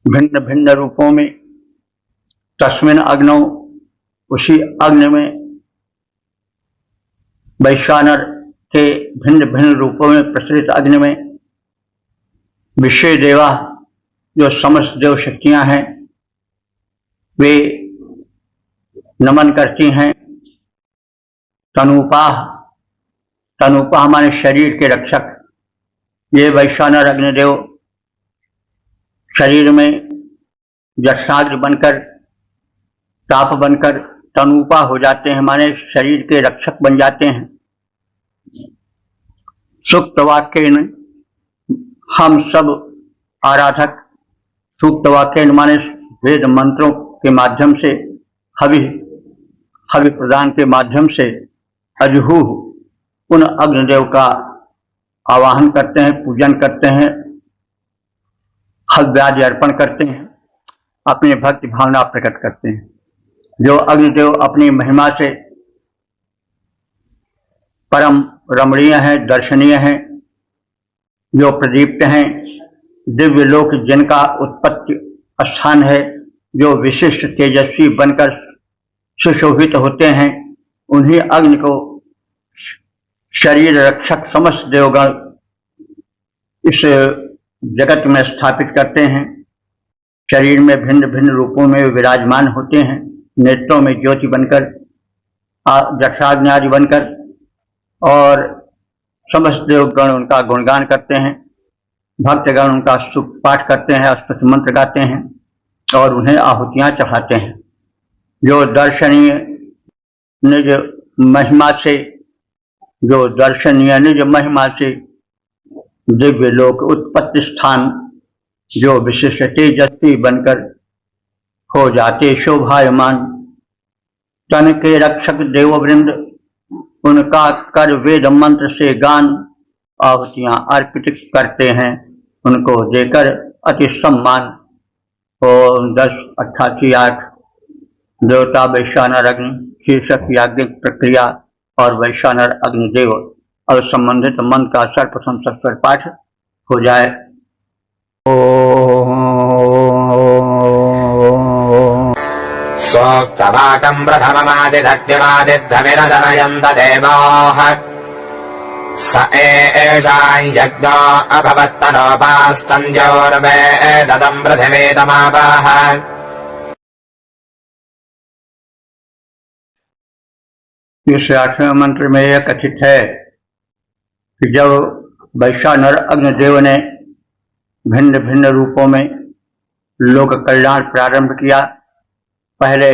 भिन्न भिन्न रूपों में। तस्मिन अग्नौ उसी अग्नि में, वैश्वानर के भिन्न भिन्न रूपों में प्रचलित अग्नि में विषय देवा जो समस्त देव शक्तियां हैं वे नमन करती हैं। तनूपाह, तनूपाह माने शरीर के रक्षक। ये वैश्वानर अग्निदेव शरीर में जठराग्नि बनकर, ताप बनकर तनूपा हो जाते हैं, माने शरीर के रक्षक बन जाते हैं। सूक्त वाक्य हम सब आराधक, सूक्त वाक्य माने वेद मंत्रों के माध्यम से, हवि प्रदान के माध्यम से अजहू उन अग्निदेव का आवाहन करते हैं, पूजन करते हैं, हव्यादि अर्पण करते हैं, अपनी भक्ति भावना प्रकट करते हैं। जो अग्निदेव अपनी महिमा से परम रमणीय हैं, दर्शनीय हैं, जो प्रदीप्त हैं, दिव्य लोक जिनका उत्पत्ति स्थान है, जो विशिष्ट तेजस्वी बनकर सुशोभित होते हैं, उन्हीं अग्नि को शरीर रक्षक समस्त देवगण इस जगत में स्थापित करते हैं। शरीर में भिन्न भिन्न रूपों में विराजमान होते हैं, नेत्रों में ज्योति बनकर, जठराग्नि आदि बनकर, और समस्त देवगण उनका गुणगान करते हैं। भक्तगण उनका सुख पाठ करते हैं, स्तुति मंत्र गाते हैं और उन्हें आहुतियां चढ़ाते हैं। जो दर्शनीय निज महिमा से, जो दर्शनीय निज महिमा से दिव्य लोक उत्पत्ति स्थान, जो विशिष्ट तेजस्वी बनकर हो जाते शोभायमान, तन के रक्षक देववृंद उनका कर वेद मंत्र से गान, आहुतियां अर्पित करते हैं उनको देकर अति सम्मान। ओम 10:88-8 देवता वैश्वानर अग्नि शीर्षक याज्ञिक प्रक्रिया और वैश्वानर अग्निदेव। और संबंधित मंत्र का सर्वप्रथम सत्वर पाठ हो जाए। सोक्तवाकम् प्रथममादिधत्युमादिद्धमिरजनयन्त देवाः स एषाम् यज्ञो अभवत्तनोपास्तन्द्योर्वेदम् पृथिवीतमापाः। इस 8वें मंत्र में यह कथित है कि जब वैश्वानर अग्निदेव ने भिन्न भिन्न रूपों में लोक कल्याण प्रारंभ किया, पहले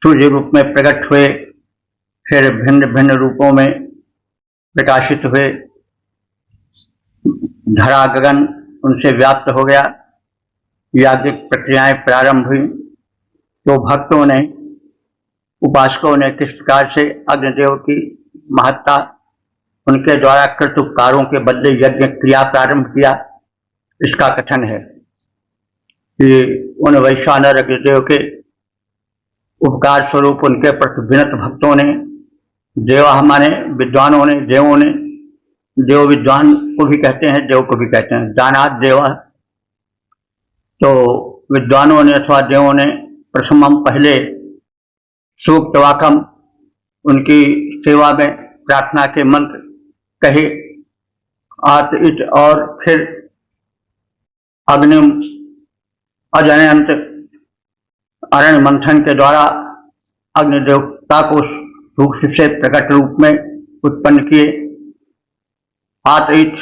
सूर्य रूप में प्रकट हुए, फिर भिन्न भिन्न रूपों में प्रकाशित हुए, धरा गगन उनसे व्याप्त हो गया, याज्ञिक प्रक्रियाएं प्रारंभ हुई। तो भक्तों ने, उपासकों ने किस प्रकार से अग्निदेव की महत्ता, उनके द्वारा कृत उपकारों के बदले यज्ञ क्रिया प्रारंभ किया, इसका कथन है कि उन वैश्वानर अग्निदेव के उपकार स्वरूप उनके प्रति विनत भक्तों ने, देवा माने विद्वानों ने, देवों ने, देव विद्वान को भी कहते हैं, देव को भी कहते हैं, दानाद देवा। तो विद्वानों ने अथवा देवों ने प्रथमम पहले सूक्त वाकम उनकी सेवा में प्रार्थना के मंत्र कहे, आत इत, और फिर अग्निम अजनयंत अरण्य मंथन के द्वारा अग्निदेवता को सूक्ष्म से प्रकट रूप में उत्पन्न किए। आत इत,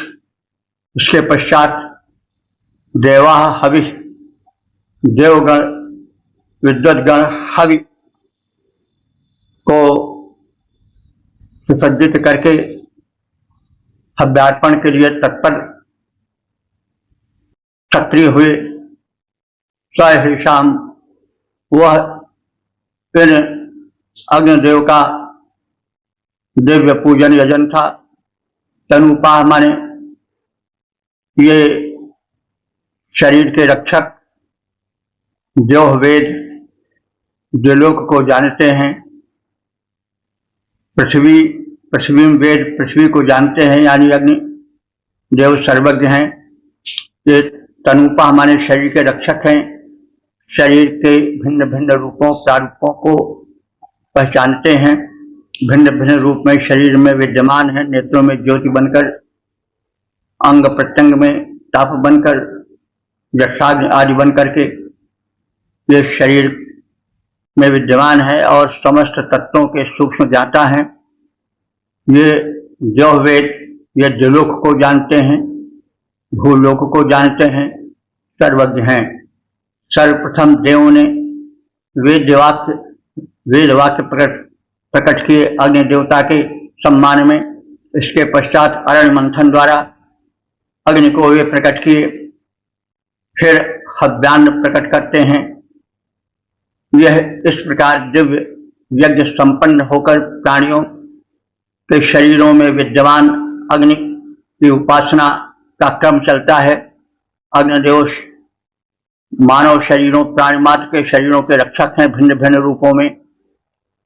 इसके पश्चात देवा हवि, देवगण विद्वद्गण हवि को सुसज्जित करके हव्यार्पण के लिए तत्पर सक्रिय हुए। सहिषाम, वह इन अग्निदेव का दिव्य पूजन यजन था। तनुपाह माने ये शरीर के रक्षक, जो वेद जो लोक को जानते हैं, पृथ्वी में वेद पृथ्वी को जानते हैं, यानी अग्नि देव सर्वज्ञ हैं। ये तनुपा माने शरीर के रक्षक हैं, शरीर के भिन्न भिन्न रूपों प्रारूपों को पहचानते हैं, भिन्न भिन्न रूप में शरीर में विद्यमान है, नेत्रों में ज्योति बनकर, अंग प्रत्यंग में ताप बनकर, जक्षाग्नि आदि बनकर के ये शरीर में विद्यमान है और समस्त तत्वों के सूक्ष्म ज्ञाता हैं। ये जो वेद ये द्युलोक को जानते हैं, भूलोक को जानते हैं, सर्वज्ञ हैं। सर्वप्रथम देवों ने वेद वाक्य प्रकट किए अग्नि देवता के सम्मान में। इसके पश्चात अरण्य मंथन द्वारा अग्नि को वे प्रकट किए, फिर हव्यान्न प्रकट करते हैं। यह इस प्रकार दिव्य यज्ञ संपन्न होकर प्राणियों के शरीरों में विद्यमान अग्नि की उपासना का क्रम चलता है। अग्निदेव मानव शरीरों, प्राणी मात्र के शरीरों के रक्षक हैं भिन्न भिन्न रूपों में।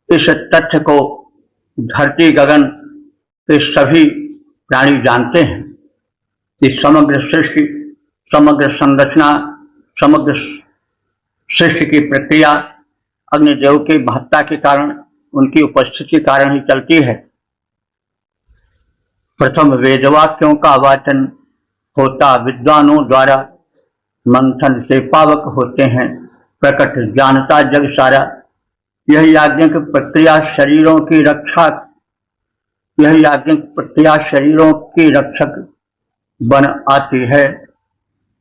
इस तथ्य को धरती गगन के सभी प्राणी जानते हैं कि समग्र सृष्टि, समग्र संरचना, समग्र सृष्टि की प्रक्रिया अग्निदेव की महत्ता के कारण, उनकी उपस्थिति के कारण ही चलती है। प्रथम वेदवाक्यों का वाचन होता विद्वानों द्वारा, मंथन से पावक होते हैं प्रकट जानता जग सारा। यह याज्ञिक प्रक्रिया शरीरों की रक्षा, यह याज्ञिक प्रक्रिया शरीरों की रक्षक बन आती है।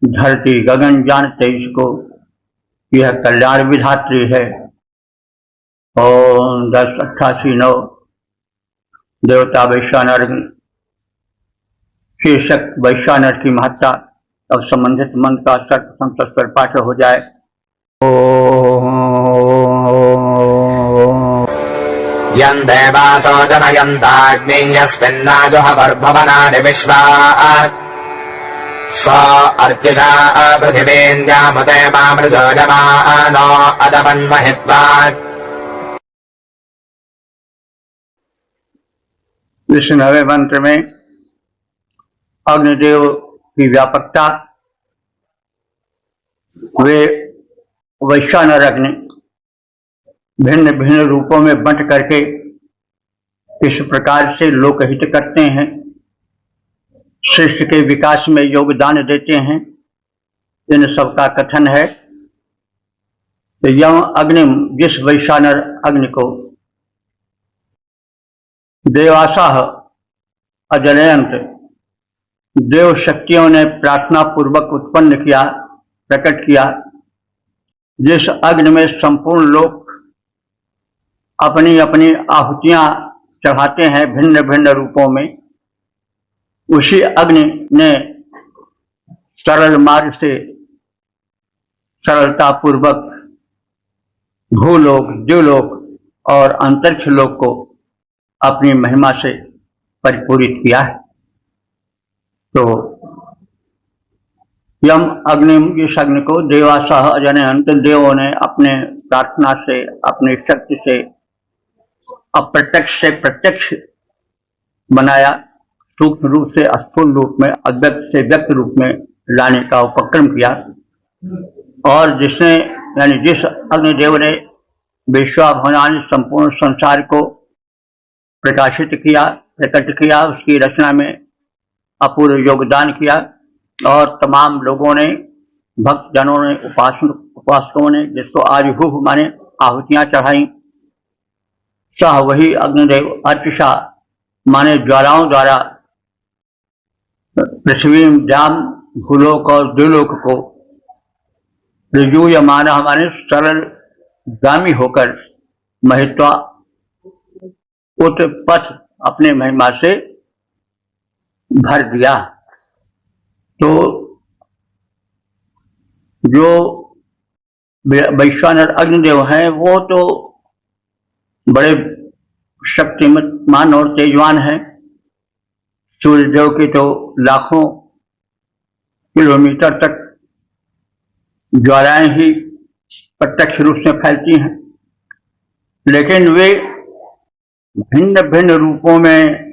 धरती गगन जानते इसको, यह कल्याण विधात्री है। ओम 10:88-9 देवता वैश्वानर शीर्षक वैश्वानर की महत्ता। अब संबंधित मंत्र का सर्वप्रथम तत्पर पाठ हो जाए। यं देवासो जनयन्ताग्नि यस्मिन्नाजुहवर्भवनानि विश्वा स अर्चिषा पृथिवीन्द्यामुते मामृजो जमानो अदपन्महित्वा। इस नवे मंत्र में अग्निदेव की व्यापकता, वे वैश्वानर अग्नि भिन्न भिन्न रूपों में बंट करके इस प्रकार से लोकहित करते हैं, सृष्टि के विकास में योगदान देते हैं, इन सब का कथन है। तो यम अग्नि, जिस वैश्वानर अग्नि को देवासाह अजनयंत देव शक्तियों ने प्रार्थना पूर्वक उत्पन्न किया, प्रकट किया, जिस अग्नि में संपूर्ण लोक अपनी अपनी आहुतियां चढ़ाते हैं भिन्न भिन्न रूपों में, उसी अग्नि ने सरल मार्ग से सरलता पूर्वक भूलोक, द्युलोक और अंतरिक्ष लोक को अपनी महिमा से परिपूरित किया है। तो यम अग्नि, इस अग्नि को देवासह अजनयंत, देवों ने अपने प्रार्थना से, अपनी शक्ति से अप्रत्यक्ष से प्रत्यक्ष बनाया, सूक्ष्म रूप से स्थूल रूप में, अव्यक्त से व्यक्त रूप में लाने का उपक्रम किया। और जिसने, यानी जिस अग्निदेव ने विश्वाभवनानि संपूर्ण संसार को प्रकाशित किया, प्रकट किया, उसकी रचना में अपूर्व योगदान किया और तमाम लोगों ने, भक्तजनों ने, उपासकों ने जिसको आयुभूभ माने आहुतियां चढ़ाई, सह वही अग्निदेव अर्चिषा माने ज्वालाओं द्वारा पृथ्वी जाम भूलोक और द्युलोक को ऋजूयमान हमारे सरल गामी होकर महित्वा उत्पथ अपने महिमा से भर दिया। तो जो वैश्वानर अग्निदेव हैं वो तो बड़े शक्तिमान और तेजवान है। सूर्यदेव की तो लाखों किलोमीटर तक ज्वालाएं ही प्रत्यक्ष रूप से फैलती हैं, लेकिन वे भिन्न भिन्न रूपों में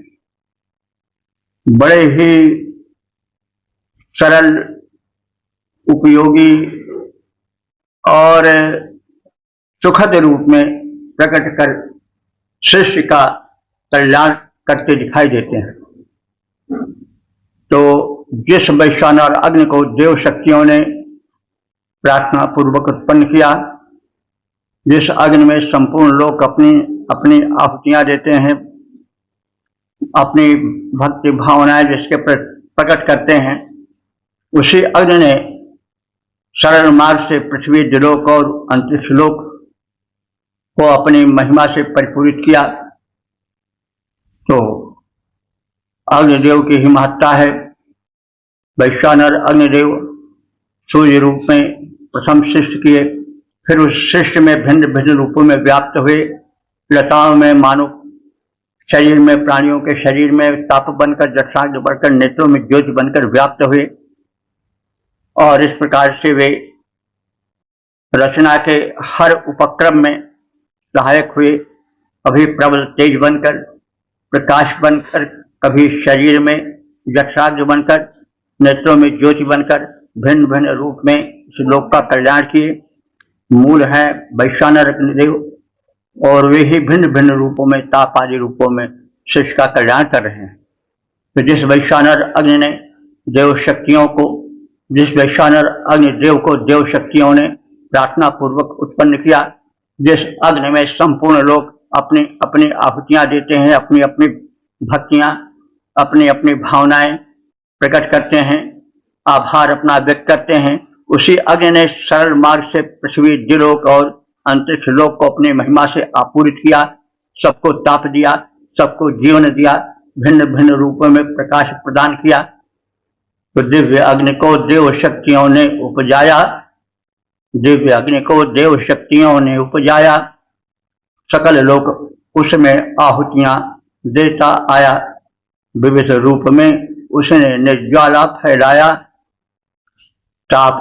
बड़े ही सरल, उपयोगी और सुखद रूप में प्रकट कर सृष्टि का कल्याण करते दिखाई देते हैं। तो जिस वैश्वानर अग्नि को देव शक्तियों ने प्रार्थना पूर्वक उत्पन्न किया, जिस अग्नि में संपूर्ण लोग अपनी अपनी आहुतियां देते हैं, अपनी भक्ति भावनाएं जिसके प्रकट करते हैं, उसी अग्नि ने सरल मार्ग से पृथ्वी, दिलोक और अंतरिक्ष लोक को अपनी महिमा से परिपूरित किया। तो अग्निदेव की ही महत्ता है। वैश्वानर अग्निदेव सूर्य रूप में प्रथम सृष्टि किए, फिर उस सृष्टि में भिन्न भिन्न रूपों में व्याप्त हुए। लताओं में मानव शरीर में, प्राणियों के शरीर में ताप बनकर, जठराग्नि बढ़कर, नेत्रों में ज्योति बनकर व्याप्त हुए, और इस प्रकार से वे रचना के हर उपक्रम में सहायक हुए। कभी प्रबल तेज बनकर, प्रकाश बनकर, कभी शरीर में जठराग्नि बनकर, नेत्रों में ज्योति बनकर, भिन्न भिन्न रूप में इस लोक का कल्याण किए। मूल है वैश्वानर अग्निदेव, और वे ही भिन्न भिन्न रूपों में, ताप आदि रूपों में सृष्टि का कल्याण कर रहे हैं। तो जिस वैश्वानर अग्नि ने देव शक्तियों को, जिस वैश्वानर अग्निदेव को देव शक्तियों ने प्रार्थना पूर्वक उत्पन्न किया, जिस अग्नि में संपूर्ण लोग अपनी अपनी आहुतियां देते हैं, अपनी अपनी भक्तियां, अपनी अपनी भावनाएं प्रकट करते हैं, आभार अपना व्यक्त करते हैं, उसी अग्नि ने सरल मार्ग से पृथ्वी, दिलोक और अंतरिक्ष लोक को अपनी महिमा से आपूरित किया, सबको ताप दिया, सबको जीवन दिया, भिन्न भिन्न रूपों में प्रकाश प्रदान किया। तो दिव्य अग्नि को देव शक्तियों ने उपजाया, दिव्य अग्नि को देव शक्तियों ने उपजाया, सकल लोक उसमें आहुतियां देता आया, विविध रूप में उसने निर्ज्वाला फैलाया। ताप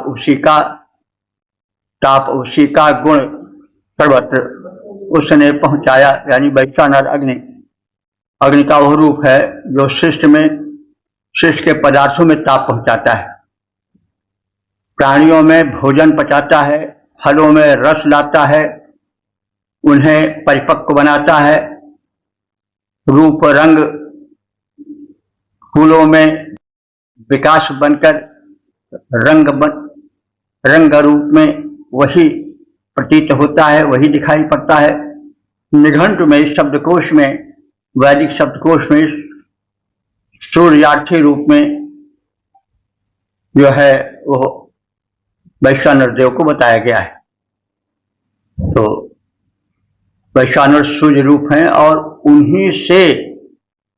उसी का गुण सर्वत्र उसने पहुंचाया। यानी वैश्वानर अग्नि का वह रूप है जो सृष्टि के पदार्थों में ताप पहुंचाता है, प्राणियों में भोजन पचाता है, फलों में रस लाता है, उन्हें परिपक्व बनाता है, रूप रंग फूलों में विकास बनकर रंग रूप में वही प्रतीत होता है, वही दिखाई पड़ता है। निघंटु में, शब्दकोश में, वैदिक शब्दकोश में सूर्यार्थी रूप में जो है वो वैश्वानर देव को बताया गया है। तो वैश्वानर सूर्य रूप हैं, और उन्हीं से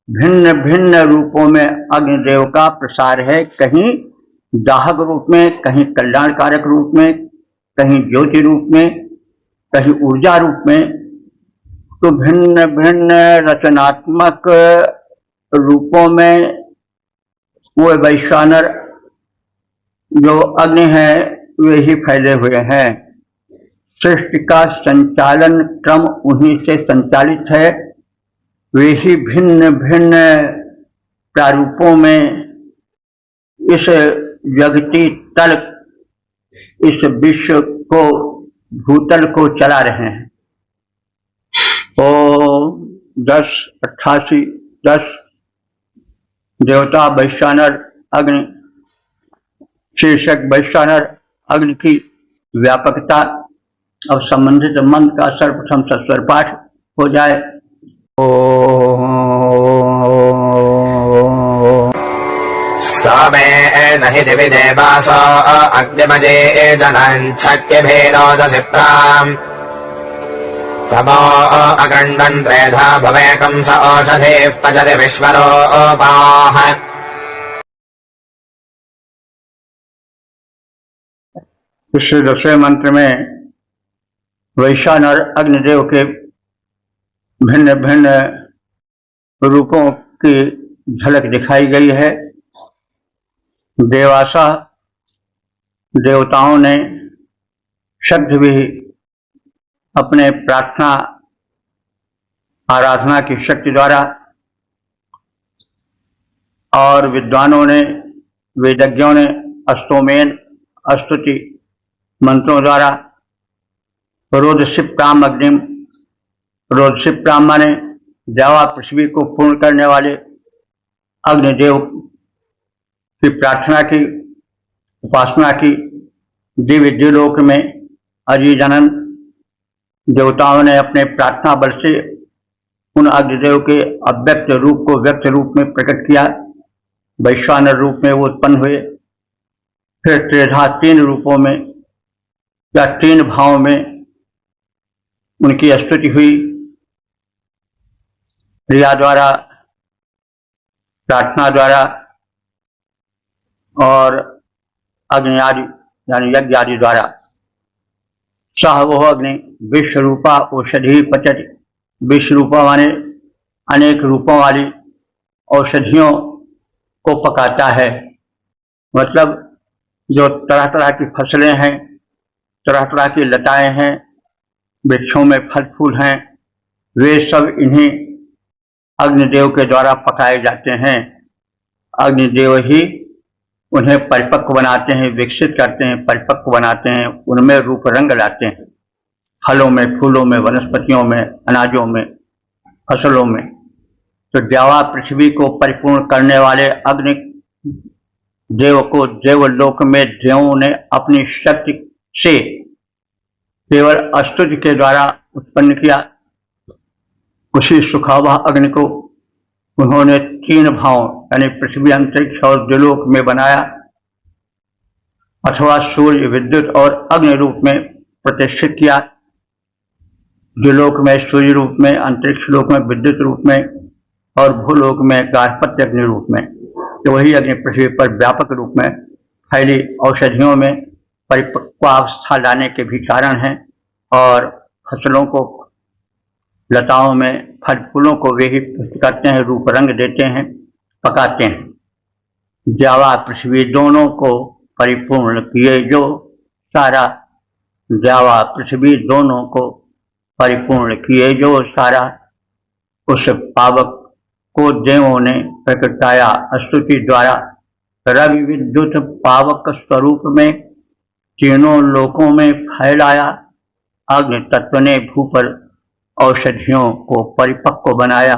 भिन्न भिन्न रूपों में अग्निदेव का प्रसार है। कहीं दाहक रूप में, कहीं कल्याणकारक रूप में, कहीं ज्योति रूप में, कहीं ऊर्जा रूप में। तो भिन्न भिन्न रचनात्मक रूपों में वो वैश्वानर जो अग्नि है वे ही फैले हुए हैं। सृष्टि का संचालन क्रम उन्हीं से संचालित है। वे ही भिन्न भिन्न प्रारूपों में इस जगती तल, इस विश्व को, भूतल को चला रहे हैं। ओम 10 देवता वैश्वानर अग्नि शीर्षक वैश्वानर अग्नि की व्यापकता। अब संबंधित मंत्र का सर्वप्रथम सस्वर पाठ हो जाए। स्तोमे नहि दिवि देवासो अग्निमजे जनन् शक्यभेरोदसि प्राम् तमो अगण्डन् त्रेधा भवेकं स ओषधेः पचति विश्वरूपाः। इस 10वें मंत्र में वैश्वानर अग्निदेव के भिन्न भिन्न रूपों की झलक दिखाई गई है। देवासा देवताओं ने शब्द भी अपने प्रार्थना आराधना की शक्ति द्वारा और विद्वानों ने वेदज्ञों ने अस्तोमेन स्तुति मंत्रों द्वारा रोदसिप्राम अग्निम, रोदसिप्राम माने देवा पृथ्वी को पूर्ण करने वाले अग्निदेव की प्रार्थना की, उपासना की। दिव्य द्विलोक में अजीजनन देवताओं ने अपने प्रार्थना बल से उन अग्निदेव के अव्यक्त रूप को व्यक्त रूप में प्रकट किया। वैश्वानर रूप में वो उत्पन्न हुए, फिर त्रिधा 3 रूपों में या 3 भावों में उनकी स्तुति हुई। क्रिया द्वारा, प्रार्थना द्वारा और अग्नि आदि यानी यज्ञ आदि द्वारा। सह वो अग्नि विश्वरूपा औषधि पचति, विश्वरूपा माने अनेक रूपों वाली औषधियों को पकाता है। मतलब जो तरह तरह की फसलें हैं, तरह तरह की लताएं हैं, वृक्षों में फल फूल हैं, वे सब इन्हीं अग्निदेव के द्वारा पकाए जाते हैं। अग्निदेव ही उन्हें परिपक्व बनाते हैं, विकसित करते हैं, परिपक्व बनाते हैं, उनमें रूप रंग लाते हैं, फलों में, फूलों में, वनस्पतियों में, अनाजों में, फसलों में। तो देवा पृथ्वी को परिपूर्ण करने वाले अग्नि देव को देवलोक में देवों ने अपनी शक्ति से केवल स्तुति के द्वारा उत्पन्न किया। उसी सुखावह अग्नि को उन्होंने 3 भावों यानी पृथ्वी, अंतरिक्ष और द्विलोक में बनाया, अथवा सूर्य, विद्युत और अग्नि रूप में प्रतिष्ठित किया। द्विलोक में सूर्य रूप में, अंतरिक्ष लोक में विद्युत रूप में और भूलोक में गार्हपत्य अग्नि रूप में। तो वही अग्नि पृथ्वी पर व्यापक रूप में फैली औषधियों में परिपक्वावस्था लाने के भी कारण हैं और फसलों को, लताओं में फल फूलों को वे ही पुष्ट करते हैं, रूप रंग देते हैं, पकाते हैं। देवा पृथ्वी दोनों को परिपूर्ण किए जो सारा, देवा पृथ्वी दोनों को परिपूर्ण किए जो सारा, उस पावक को देवों ने प्रकटाया स्तुति द्वारा। रवि विद्युत पावक स्वरूप में तीनों लोकों में फैलाया। अग्नि तत्व ने भू पर औषधियों को परिपक्व बनाया।